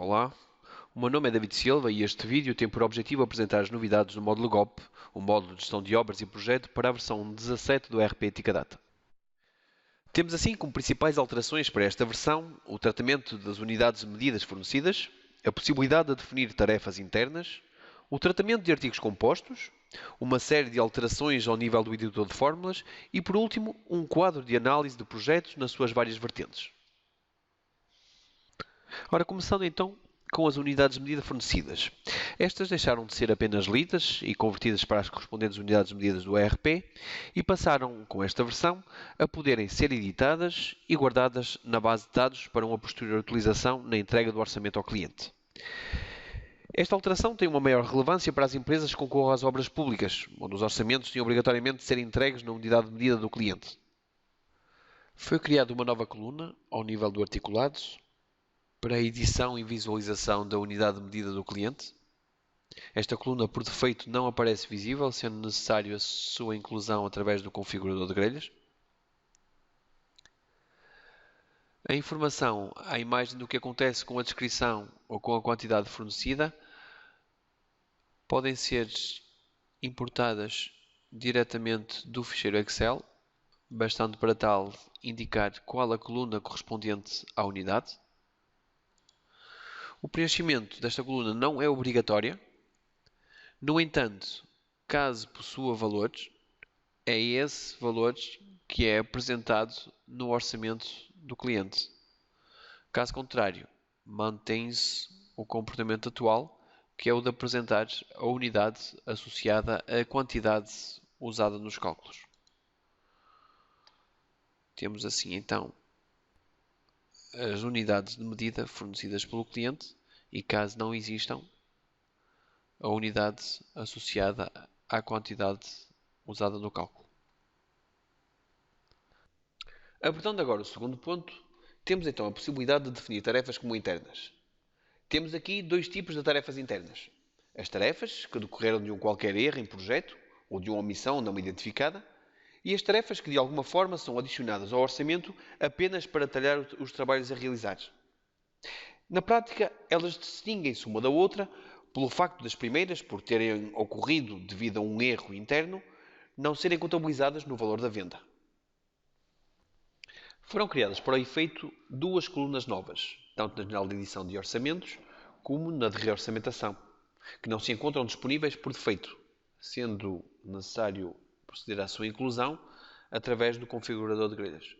Olá, o meu nome é David Silva e este vídeo tem por objetivo apresentar as novidades do módulo GOP, o módulo de gestão de obras e projeto, para a versão 17 do ERP Ticadata. Temos assim como principais alterações para esta versão o tratamento das unidades de medidas fornecidas, a possibilidade de definir tarefas internas, o tratamento de artigos compostos, uma série de alterações ao nível do editor de fórmulas e, por último, um quadro de análise de projetos nas suas várias vertentes. Ora, começando então com as unidades de medida fornecidas. Estas deixaram de ser apenas lidas e convertidas para as correspondentes unidades de medidas do ERP e passaram, com esta versão, a poderem ser editadas e guardadas na base de dados para uma posterior utilização na entrega do orçamento ao cliente. Esta alteração tem uma maior relevância para as empresas que concorrem às obras públicas, onde os orçamentos têm obrigatoriamente de ser entregues na unidade de medida do cliente. Foi criada uma nova coluna, ao nível do articulado, para a edição e visualização da unidade de medida do cliente. Esta coluna, por defeito, não aparece visível, sendo necessário a sua inclusão através do configurador de grelhas. A informação à imagem do que acontece com a descrição ou com a quantidade fornecida podem ser importadas diretamente do ficheiro Excel, bastando para tal indicar qual a coluna correspondente à unidade. O preenchimento desta coluna não é obrigatório. No entanto, caso possua valores, é esse valor que é apresentado no orçamento do cliente. Caso contrário, mantém-se o comportamento atual, que é o de apresentar a unidade associada à quantidade usada nos cálculos. Temos assim então as unidades de medida fornecidas pelo cliente e, caso não existam, a unidade associada à quantidade usada no cálculo. Abordando agora o segundo ponto, temos então a possibilidade de definir tarefas como internas. Temos aqui dois tipos de tarefas internas. As tarefas que decorreram de um qualquer erro em projeto ou de uma omissão não identificada, e as tarefas que de alguma forma são adicionadas ao orçamento apenas para detalhar os trabalhos a realizar. Na prática, elas distinguem-se uma da outra pelo facto das primeiras, por terem ocorrido devido a um erro interno, não serem contabilizadas no valor da venda. Foram criadas para o efeito duas colunas novas, tanto na janela de edição de orçamentos como na de reorçamentação, que não se encontram disponíveis por defeito, sendo necessário proceder à sua inclusão através do configurador de grelhas.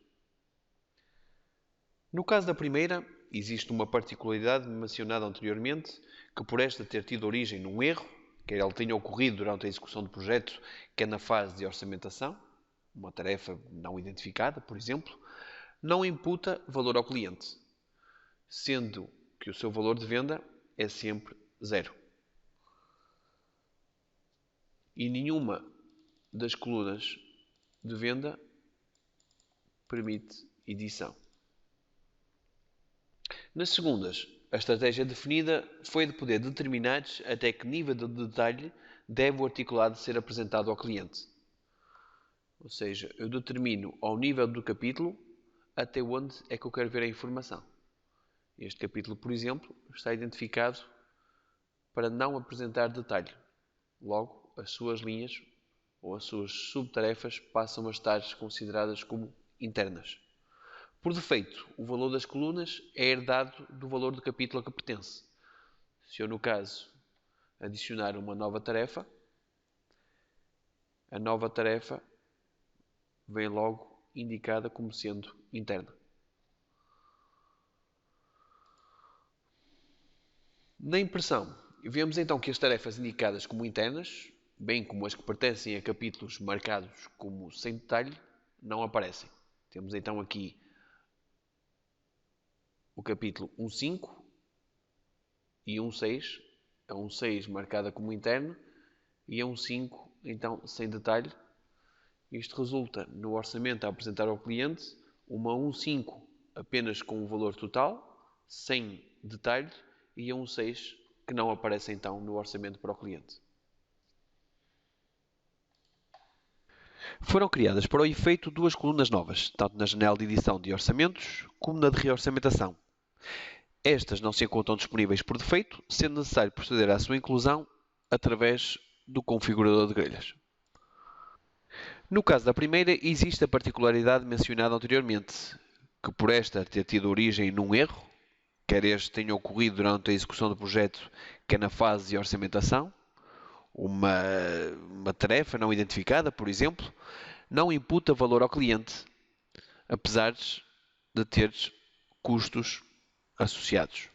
No caso da primeira, existe uma particularidade mencionada anteriormente, que por esta ter tido origem num erro, quer ele tenha ocorrido durante a execução do projeto, quer na fase de orçamentação, uma tarefa não identificada, por exemplo, não imputa valor ao cliente, sendo que o seu valor de venda é sempre zero. E nenhuma das colunas de venda permite edição. Nas segundas, a estratégia definida foi de poder determinar até que nível de detalhe deve o articulado ser apresentado ao cliente. Ou seja, eu determino ao nível do capítulo até onde é que eu quero ver a informação. Este capítulo, por exemplo, está identificado para não apresentar detalhe. Logo, as suas linhas ou as suas subtarefas passam a estar consideradas como internas. Por defeito, o valor das colunas é herdado do valor do capítulo a que pertence. Se eu, no caso, adicionar uma nova tarefa, a nova tarefa vem logo indicada como sendo interna. Na impressão, vemos então que as tarefas indicadas como internas, bem como as que pertencem a capítulos marcados como sem detalhe, não aparecem. Temos então aqui o capítulo 1.5 e 1.6, a 1.6 marcada como interno e a 1.5 então sem detalhe. Isto resulta no orçamento a apresentar ao cliente uma 1.5 apenas com o valor total, sem detalhe, e a 1.6 que não aparece então no orçamento para o cliente. Foram criadas para o efeito duas colunas novas, tanto na janela de edição de orçamentos como na de reorçamentação. Estas não se encontram disponíveis por defeito, sendo necessário proceder à sua inclusão através do configurador de grelhas. No caso da primeira, existe a particularidade mencionada anteriormente, que por esta ter tido origem num erro, quer este tenha ocorrido durante a execução do projeto, quer na fase de orçamentação, uma tarefa não identificada, por exemplo, não imputa valor ao cliente, apesar de ter custos associados.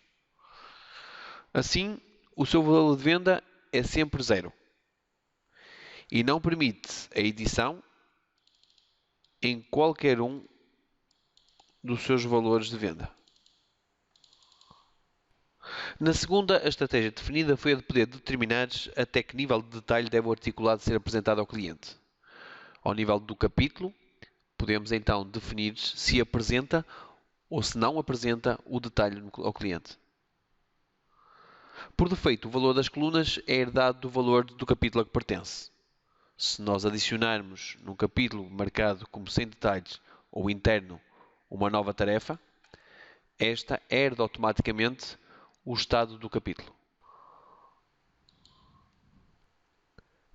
Assim, o seu valor de venda é sempre zero e não permite a edição em qualquer um dos seus valores de venda. Na segunda, a estratégia definida foi a de poder determinar até que nível de detalhe deve o articulado ser apresentado ao cliente. Ao nível do capítulo, podemos então definir se apresenta ou se não apresenta o detalhe ao cliente. Por defeito, o valor das colunas é herdado do valor do capítulo a que pertence. Se nós adicionarmos num capítulo marcado como sem detalhes ou interno uma nova tarefa, esta herda automaticamente o estado do capítulo.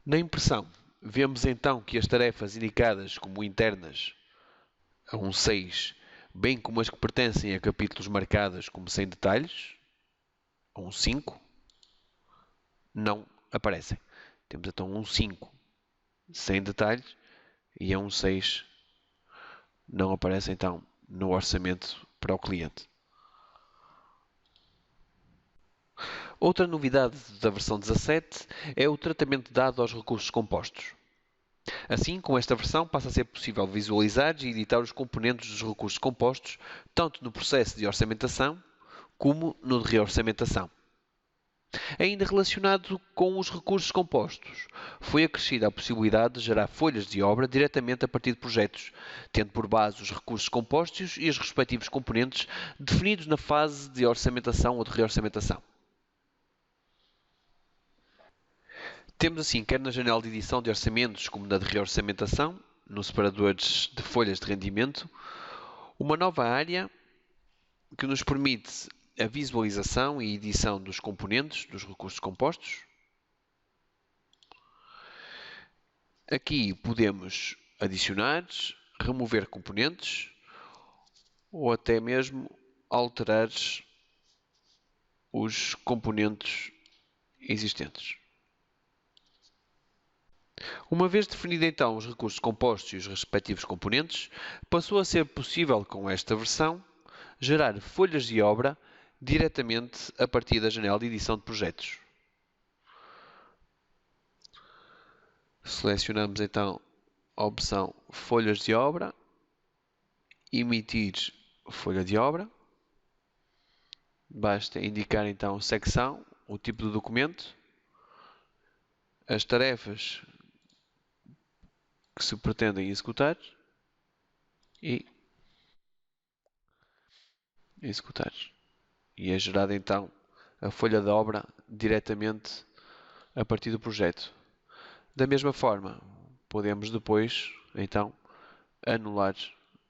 Na impressão, vemos então que as tarefas indicadas como internas a um 6, bem como as que pertencem a capítulos marcados como sem detalhes, a um 5, não aparecem. Temos então um 5 sem detalhes e a um 6 não aparece então no orçamento para o cliente. Outra novidade da versão 17 é o tratamento dado aos recursos compostos. Assim, com esta versão passa a ser possível visualizar e editar os componentes dos recursos compostos, tanto no processo de orçamentação como no de reorçamentação. Ainda relacionado com os recursos compostos, foi acrescida a possibilidade de gerar folhas de obra diretamente a partir de projetos, tendo por base os recursos compostos e os respectivos componentes definidos na fase de orçamentação ou de reorçamentação. Temos assim, quer na janela de edição de orçamentos como na de reorçamentação, nos separadores de folhas de rendimento, uma nova área que nos permite a visualização e edição dos componentes dos recursos compostos. Aqui podemos adicionar, remover componentes ou até mesmo alterar os componentes existentes. Uma vez definido então os recursos compostos e os respectivos componentes, passou a ser possível com esta versão gerar folhas de obra diretamente a partir da janela de edição de projetos. Selecionamos então a opção folhas de obra, emitir folha de obra. Basta indicar então secção, o tipo do documento, as tarefas que se pretendem executar e executar. E é gerada então a folha de obra diretamente a partir do projeto. Da mesma forma, podemos depois então anular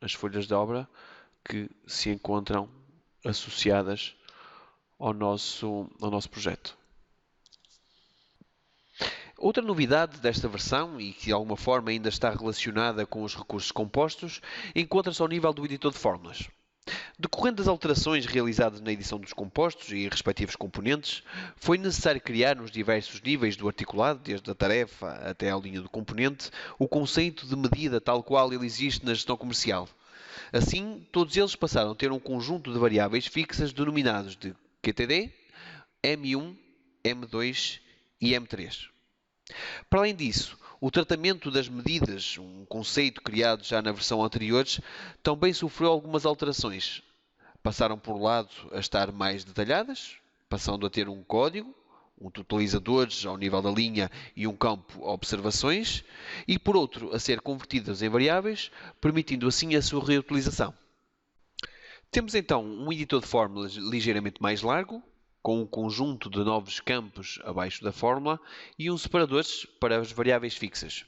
as folhas de obra que se encontram associadas ao nosso projeto. Outra novidade desta versão, e que de alguma forma ainda está relacionada com os recursos compostos, encontra-se ao nível do editor de fórmulas. Decorrendo das alterações realizadas na edição dos compostos e respectivos componentes, foi necessário criar nos diversos níveis do articulado, desde a tarefa até à linha do componente, o conceito de medida tal qual ele existe na gestão comercial. Assim, todos eles passaram a ter um conjunto de variáveis fixas denominados de QTD, M1, M2 e M3. Para além disso, o tratamento das medidas, um conceito criado já na versão anterior, também sofreu algumas alterações. Passaram por um lado a estar mais detalhadas, passando a ter um código, um totalizador ao nível da linha e um campo observações, e por outro a ser convertidas em variáveis, permitindo assim a sua reutilização. Temos então um editor de fórmulas ligeiramente mais largo, com um conjunto de novos campos abaixo da fórmula e um separador para as variáveis fixas.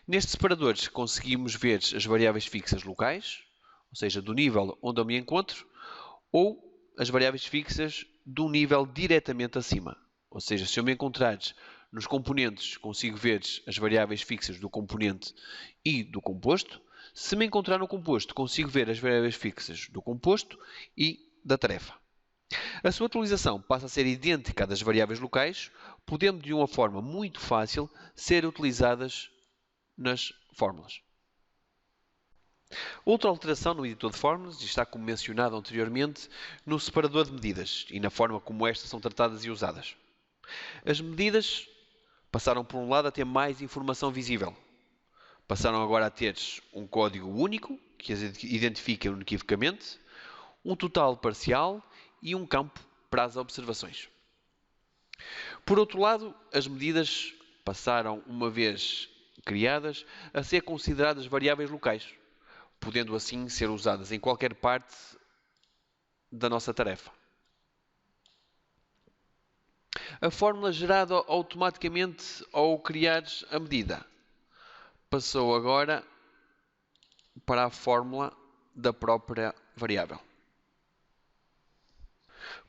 Nestes separadores conseguimos ver as variáveis fixas locais, ou seja, do nível onde eu me encontro, ou as variáveis fixas de um nível diretamente acima. Ou seja, se eu me encontrares nos componentes, consigo ver as variáveis fixas do componente e do composto. Se me encontrar no composto, consigo ver as variáveis fixas do composto e da tarefa. A sua utilização passa a ser idêntica à das variáveis locais, podendo de uma forma muito fácil ser utilizadas nas fórmulas. Outra alteração no editor de fórmulas está, como mencionado anteriormente, no separador de medidas e na forma como estas são tratadas e usadas. As medidas passaram, por um lado, a ter mais informação visível. Passaram agora a ter um código único, que as identifica inequivocamente, um total parcial e um campo para as observações. Por outro lado, as medidas passaram, uma vez criadas, a ser consideradas variáveis locais, podendo assim ser usadas em qualquer parte da nossa tarefa. A fórmula gerada automaticamente ao criar a medida passou agora para a fórmula da própria variável.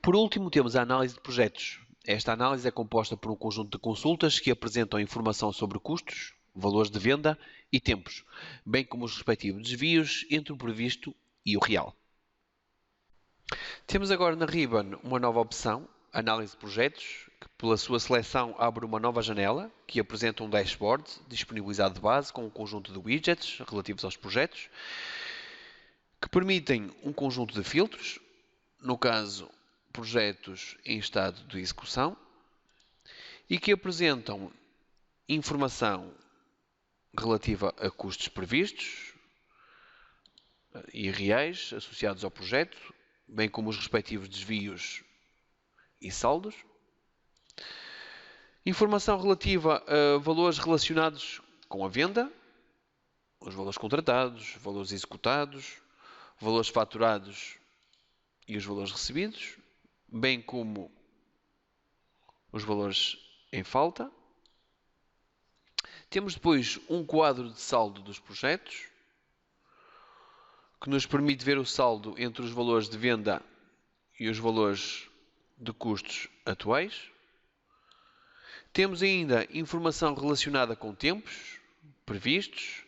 Por último, temos a análise de projetos. Esta análise é composta por um conjunto de consultas que apresentam informação sobre custos, valores de venda e tempos, bem como os respectivos desvios entre o previsto e o real. Temos agora na Ribbon uma nova opção, Análise de Projetos, que pela sua seleção abre uma nova janela que apresenta um dashboard disponibilizado de base com um conjunto de widgets relativos aos projetos, que permitem um conjunto de filtros, no caso, projetos em estado de execução, e que apresentam informação relativa a custos previstos e reais associados ao projeto, bem como os respectivos desvios e saldos. Informação relativa a valores relacionados com a venda, os valores contratados, valores executados, valores faturados e os valores recebidos, bem como os valores em falta. Temos depois um quadro de saldo dos projetos, que nos permite ver o saldo entre os valores de venda e os valores de custos atuais. Temos ainda informação relacionada com tempos previstos,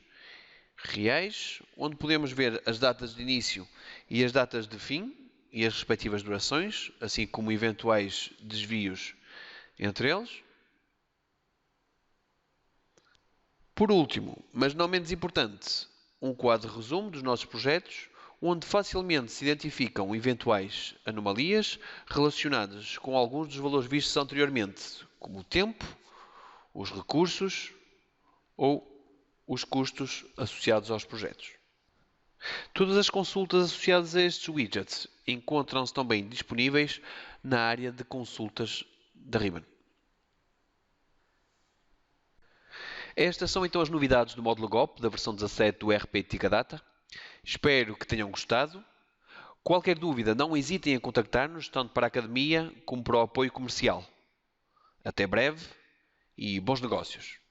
reais, onde podemos ver as datas de início e as datas de fim e as respectivas durações, assim como eventuais desvios entre eles. Por último, mas não menos importante, um quadro de resumo dos nossos projetos, onde facilmente se identificam eventuais anomalias relacionadas com alguns dos valores vistos anteriormente, como o tempo, os recursos ou os custos associados aos projetos. Todas as consultas associadas a estes widgets encontram-se também disponíveis na área de consultas da Ribbon. Estas são então as novidades do módulo GOP da versão 17 do ERP Ticadata. Espero que tenham gostado. Qualquer dúvida, não hesitem em contactar-nos, tanto para a academia como para o apoio comercial. Até breve e bons negócios!